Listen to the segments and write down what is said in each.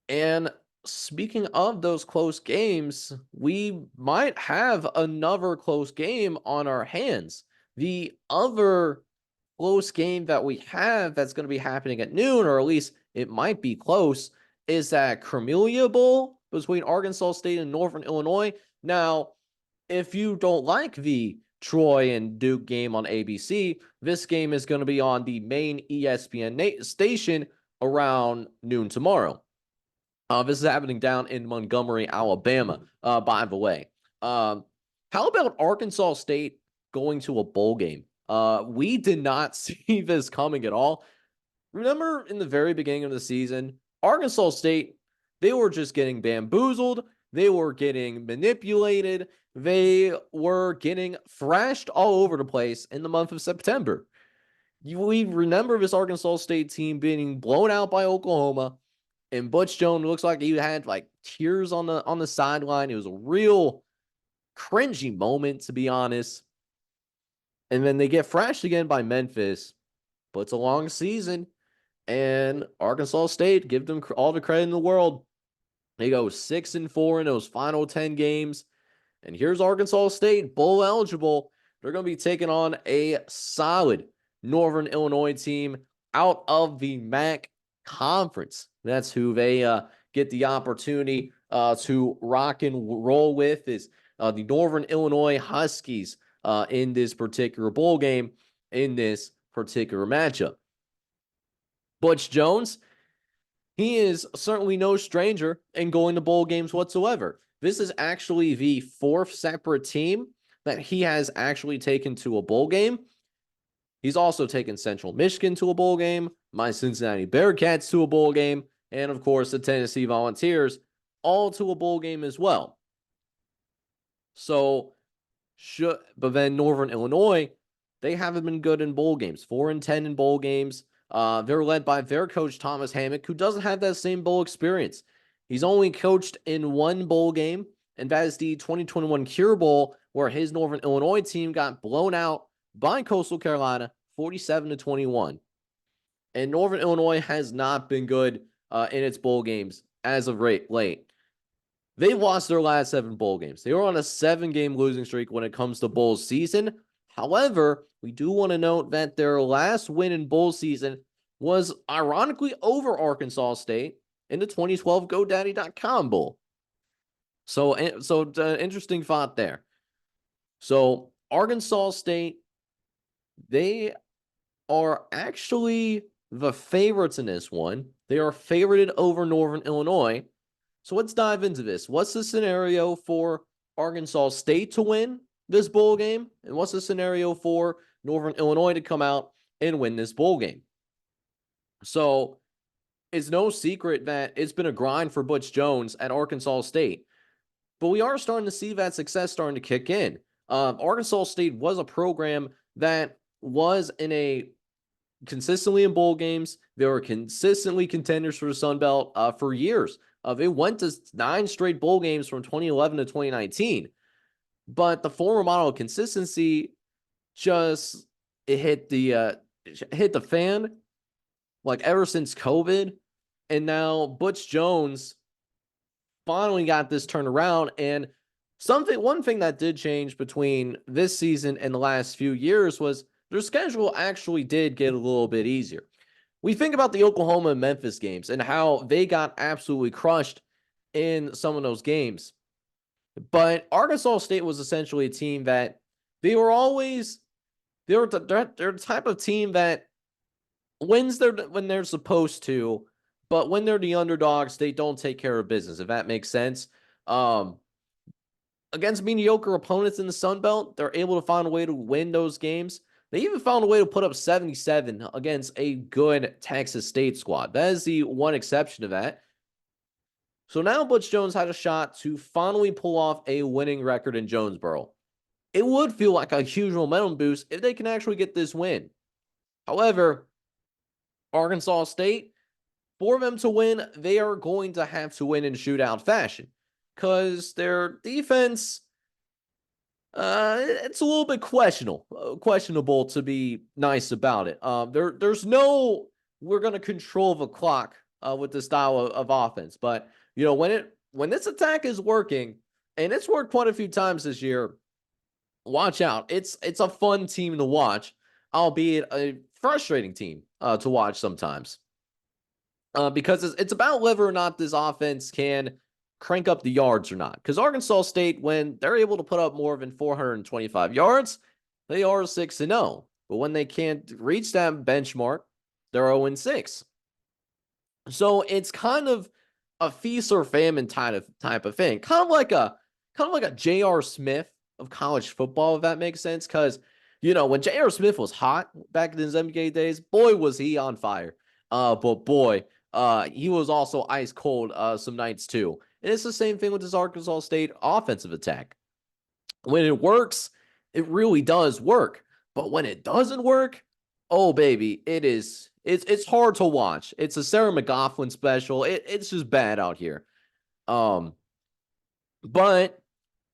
And speaking of those close games, we might have another close game on our hands. The other close game that we have that's going to be happening at noon, or at least it might be close, is that Cremelia Bowl between Arkansas State and Northern Illinois. Now, if you don't like the Troy and Duke game on ABC, this game is going to be on the main ESPN station around noon tomorrow. This is happening down in Montgomery, Alabama, by the way. How about Arkansas State going to a bowl game? We did not see this coming at all. Remember in the very beginning of the season, Arkansas State, they were just getting bamboozled. They were getting manipulated. They were getting thrashed all over the place in the month of September. We remember this Arkansas State team being blown out by Oklahoma, and Butch Jones looks like he had like tears on the sideline. It was a real cringy moment, to be honest. And then they get thrashed again by Memphis, but it's a long season. And Arkansas State, give them all the credit in the world. They go 6-4 in those final 10 games. And here's Arkansas State, bowl eligible. They're going to be taking on a solid Northern Illinois team out of the MAC conference. That's who they get the opportunity to rock and roll with, is the Northern Illinois Huskies in this particular bowl game, in this particular matchup. Butch Jones, he is certainly no stranger in going to bowl games whatsoever. This is actually the fourth separate team that he has actually taken to a bowl game. He's also taken Central Michigan to a bowl game, my Cincinnati Bearcats to a bowl game, and of course the Tennessee Volunteers all to a bowl game as well. But then Northern Illinois, they haven't been good in bowl games. 4-10 in bowl games. They're led by their coach, Thomas Hammock, who doesn't have that same bowl experience. He's only coached in one bowl game, and that is the 2021 Cure Bowl, where his Northern Illinois team got blown out by Coastal Carolina, 47-21. And Northern Illinois has not been good in its bowl games as of late. They've lost their last 7 bowl games. They were on a 7-game losing streak when it comes to bowl season. However, we do want to note that their last win in bowl season was ironically over Arkansas State in the 2012 GoDaddy.com Bowl. So interesting thought there. So Arkansas State, they are actually the favorites in this one. They are favorited over Northern Illinois. So let's dive into this. What's the scenario for Arkansas State to win this bowl game? And what's the scenario for Northern Illinois to come out and win this bowl game? So it's no secret that it's been a grind for Butch Jones at Arkansas State. But we are starting to see that success starting to kick in. Arkansas State was a program that was consistently in bowl games. They were consistently contenders for the Sun Belt for years. They went to 9 straight bowl games from 2011 to 2019. But the former model of consistency just hit the fan like ever since COVID. And now Butch Jones finally got this turned around. And one thing that did change between this season and the last few years was their schedule actually did get a little bit easier. We think about the Oklahoma and Memphis games and how they got absolutely crushed in some of those games. But Arkansas State was essentially a team that they're the type of team that wins when they're supposed to, but when they're the underdogs, they don't take care of business, if that makes sense. Against mediocre opponents in the Sun Belt, they're able to find a way to win those games. They even found a way to put up 77 against a good Texas State squad. That is the one exception to that. So now Butch Jones had a shot to finally pull off a winning record in Jonesboro. It would feel like a huge momentum boost if they can actually get this win. However, Arkansas State, for them to win, they are going to have to win in shootout fashion because their defense, it's a little bit questionable to be nice about it. There's no, we're going to control the clock with this style of offense. But when this attack is working, and it's worked quite a few times this year, watch out. It's a fun team to watch, albeit a frustrating team to watch sometimes. Because it's about whether or not this offense can crank up the yards or not. Because Arkansas State, when they're able to put up more than 425 yards, they are 6-0. But when they can't reach that benchmark, they're 0-6. So it's kind of a feast or famine type of thing. Kind of like a J.R. Smith of college football, if that makes sense. Because when J.R. Smith was hot back in his NBA days, boy was he on fire. But boy, he was also ice cold some nights too. And it's the same thing with this Arkansas State offensive attack. When it works, it really does work. But when it doesn't work, oh baby, it's hard to watch. It's a Sarah McLachlan special. It's just bad out here. But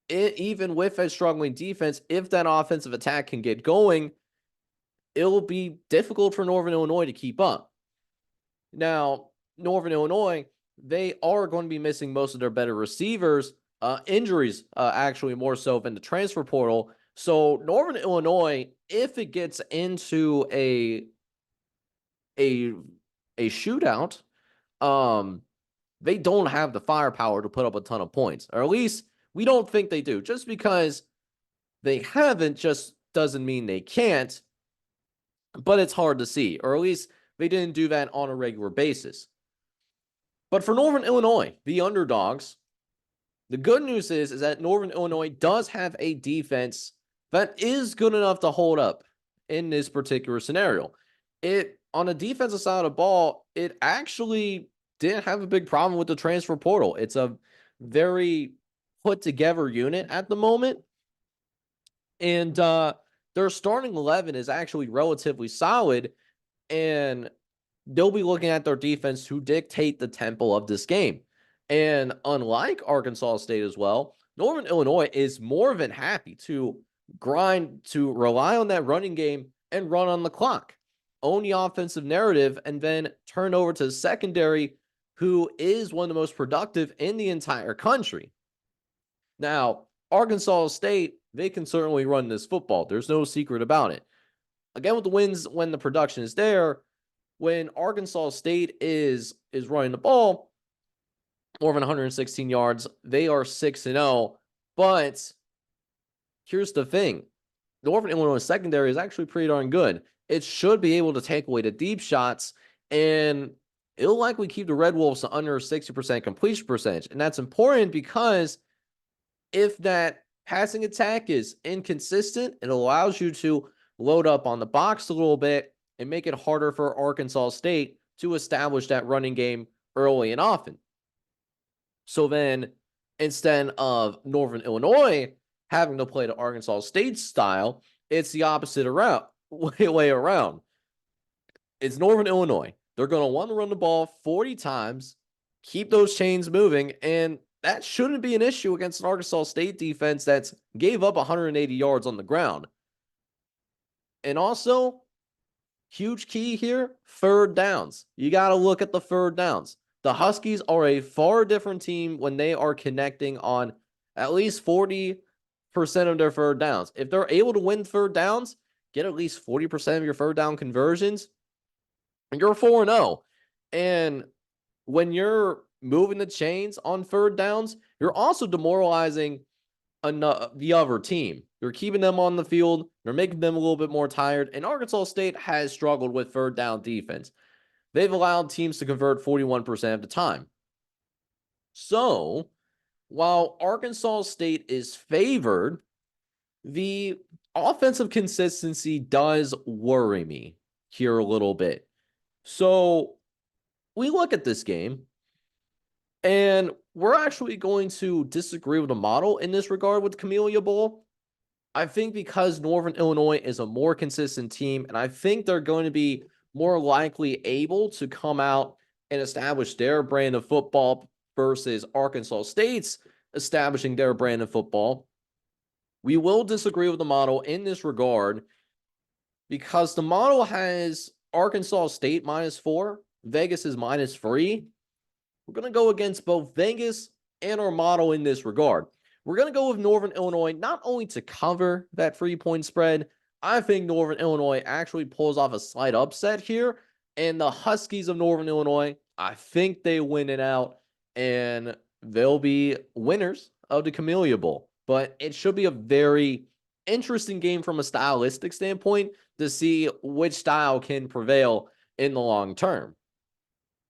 even with a struggling defense, if that offensive attack can get going, it'll be difficult for Northern Illinois to keep up. Now, Northern Illinois, they are going to be missing most of their better receivers. Injuries, actually, more so than the transfer portal. So Northern Illinois, if it gets into a shootout, they don't have the firepower to put up a ton of points, or at least we don't think they do. Just because they haven't just doesn't mean they can't, but it's hard to see, or at least they didn't do that on a regular basis. But for Northern Illinois, the underdogs, the good news is that Northern Illinois does have a defense that is good enough to hold up in this particular scenario. On the defensive side of the ball, it actually didn't have a big problem with the transfer portal. It's a very put together unit at the moment. And their starting 11 is actually relatively solid. And they'll be looking at their defense to dictate the tempo of this game. And unlike Arkansas State as well, Northern Illinois is more than happy to rely on that running game and run on the clock, own the offensive narrative, and then turn over to the secondary, who is one of the most productive in the entire country. Now, Arkansas State, they can certainly run this football. There's no secret about it. Again, with the wins, when the production is there, when Arkansas State is running the ball more than 116 yards, they are 6-0. But here's the thing. Northern Illinois secondary is actually pretty darn good. It should be able to take away the deep shots, and it'll likely keep the Red Wolves to under 60% completion percentage. And that's important because if that passing attack is inconsistent, it allows you to load up on the box a little bit and make it harder for Arkansas State to establish that running game early and often. So then, instead of Northern Illinois having to play the Arkansas State style, it's the opposite way around. It's Northern Illinois. They're going to want to run the ball 40 times, keep those chains moving, and that shouldn't be an issue against an Arkansas State defense that's gave up 180 yards on the ground. And also, huge key here, third downs. You got to look at the third downs. The Huskies are a far different team when they are connecting on at least 40% of their third downs. If they're able to win third downs, get at least 40% of your third down conversions, you're 4-0. And when you're moving the chains on third downs, you're also demoralizing the other team. You're keeping them on the field. You're making them a little bit more tired. And Arkansas State has struggled with third down defense. They've allowed teams to convert 41% of the time. So, while Arkansas State is favored, the offensive consistency does worry me here a little bit. So, we look at this game, and we're actually going to disagree with the model in this regard with Camellia Bowl. I think because Northern Illinois is a more consistent team, and I think they're going to be more likely able to come out and establish their brand of football versus Arkansas State's establishing their brand of football. We will disagree with the model in this regard because the model has Arkansas State -4 Vegas is -3. We're going to go against both Vegas and our model in this regard. We're going to go with Northern Illinois, not only to cover that 3-point spread. I think Northern Illinois actually pulls off a slight upset here. And the Huskies of Northern Illinois, I think they win it out. And they'll be winners of the Camellia Bowl. But it should be a very interesting game from a stylistic standpoint to see which style can prevail in the long term.